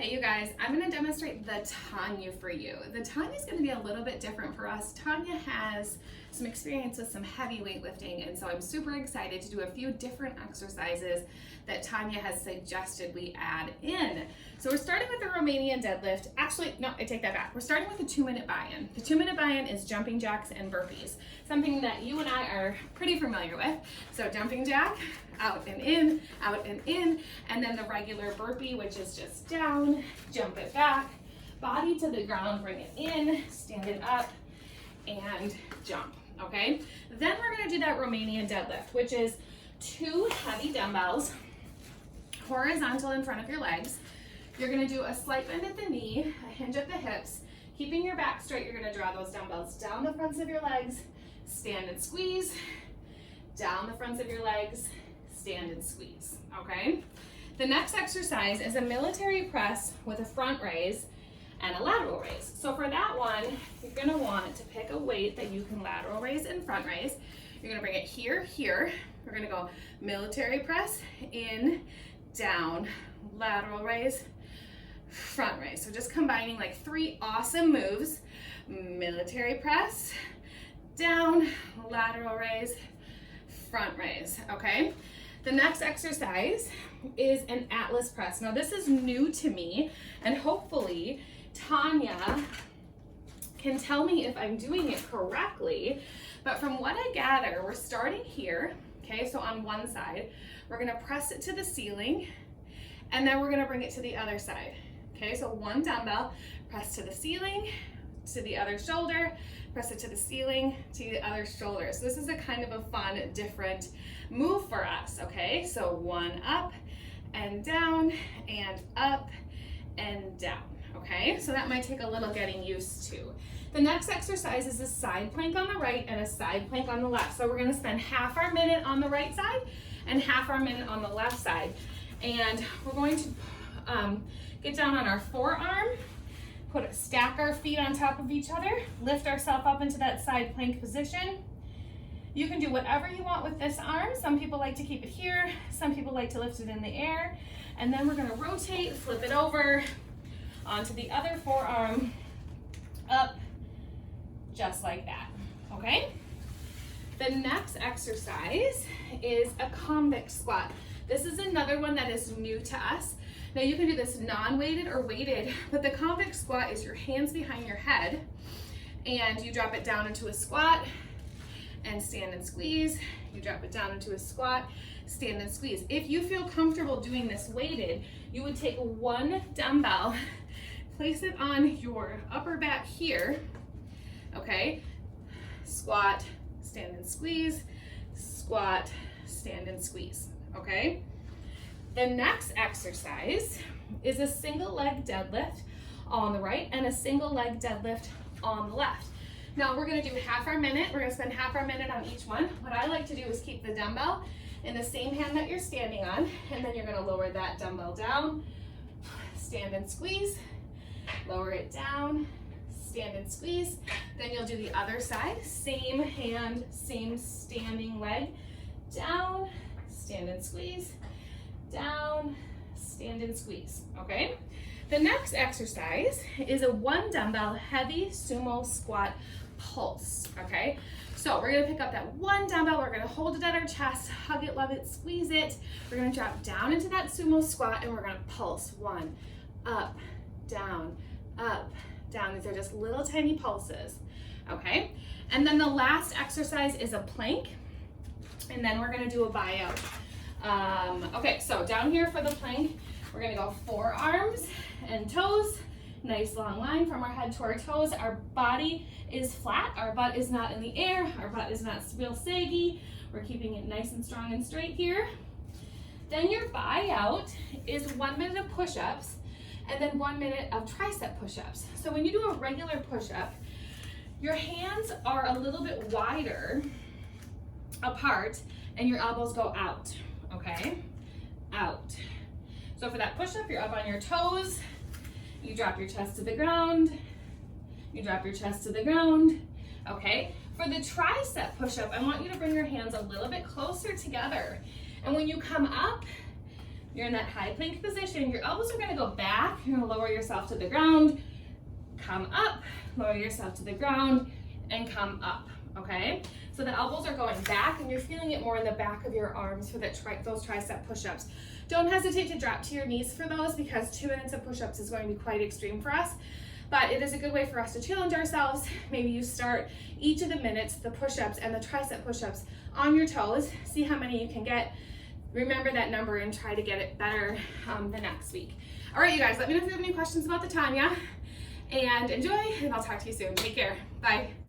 Hey you guys, I'm going to demonstrate the Tanya for you. The Tanya is going to be a little bit different for us. Tanya has some experience with some heavy weightlifting, and so I'm super excited to do a few different exercises that Tanya has suggested we add in. So we're starting with the Romanian deadlift. Actually, no, I take that back. We're starting with a 2-minute buy-in. The 2-minute buy-in is jumping jacks and burpees, something that you and I are pretty familiar with. So jumping jack, out and in, and then the regular burpee, which is just down, jump it back, body to the ground, bring it in, stand it up, and jump, okay? Then we're gonna do that Romanian deadlift, which is 2 heavy dumbbells, horizontal in front of your legs. You're gonna do a slight bend at the knee, a hinge at the hips, keeping your back straight. You're gonna draw those dumbbells down the fronts of your legs, stand and squeeze, down the fronts of your legs, stand and squeeze, okay? The next exercise is a military press with a front raise and a lateral raise. So for that one, you're gonna want to pick a weight that you can lateral raise and front raise. You're gonna bring it here, here. We're gonna go military press, in, down, lateral raise, front raise. So just combining like 3 awesome moves. Military press, down, lateral raise, front raise, okay? The next exercise is an Atlas press. Now this is new to me, and hopefully Tanya can tell me if I'm doing it correctly, but from what I gather, we're starting here, okay? So on one side, we're gonna press it to the ceiling, and then we're gonna bring it to the other side, okay? So one dumbbell, press to the ceiling, to the other shoulder, press it to the ceiling, to the other shoulder. So this is a kind of a fun, different move for us, okay? So 1 up and down and up and down, okay? So that might take a little getting used to. The next exercise is a side plank on the right and a side plank on the left. So we're gonna spend half our minute on the right side and half our minute on the left side. And we're going to get down on our forearm, stack our feet on top of each other, lift ourselves up into that side plank position. You can do whatever you want with this arm. Some people like to keep it here. Some people like to lift it in the air. And then we're gonna rotate, flip it over onto the other forearm, up, just like that, okay? The next exercise is a convict squat. This is another one that is new to us. Now you can do this non-weighted or weighted, but the convict squat is your hands behind your head, and you drop it down into a squat and stand and squeeze. You drop it down into a squat, stand and squeeze. If you feel comfortable doing this weighted, you would take 1 dumbbell, place it on your upper back here, okay? Squat, stand and squeeze, squat, stand and squeeze, okay? The next exercise is a single leg deadlift on the right and a single leg deadlift on the left. Now we're gonna do half our minute. We're gonna spend half our minute on each one. What I like to do is keep the dumbbell in the same hand that you're standing on, and then you're gonna lower that dumbbell down, stand and squeeze, lower it down, stand and squeeze. Then you'll do the other side, same hand, same standing leg, down, stand and squeeze, down, stand and squeeze, okay? The next exercise is a 1 dumbbell heavy sumo squat pulse, okay? So we're gonna pick up that 1 dumbbell, we're gonna hold it at our chest, hug it, love it, squeeze it. We're gonna drop down into that sumo squat, and we're gonna pulse 1, up, down, up, down. These are just little tiny pulses, okay? And then the last exercise is a plank, and then we're gonna do a buyout. Okay, so down here for the plank, we're gonna go forearms and toes, nice long line from our head to our toes. Our body is flat, our butt is not in the air, our butt is not real saggy. We're keeping it nice and strong and straight here. Then your buyout is 1 minute of push-ups and then 1 minute of tricep push-ups. So when you do a regular push-up, your hands are a little bit wider apart and your elbows go out. Okay, out. So for that push-up, you're up on your toes, you drop your chest to the ground, you drop your chest to the ground, okay? For the tricep push-up, I want you to bring your hands a little bit closer together. And when you come up, You're in that high plank position. Your elbows are gonna go back. You're gonna lower yourself to the ground, come up, lower yourself to the ground, and come up, okay? So the elbows are going back and you're feeling it more in the back of your arms for those tricep push-ups. Don't hesitate to drop to your knees for those because 2 minutes of push-ups is going to be quite extreme for us. But it is a good way for us to challenge ourselves. Maybe you start each of the minutes, the push-ups and the tricep push-ups on your toes. See how many you can get. Remember that number and try to get it better the next week. All right, you guys, let me know if you have any questions about the Tanya. And enjoy, and I'll talk to you soon. Take care. Bye.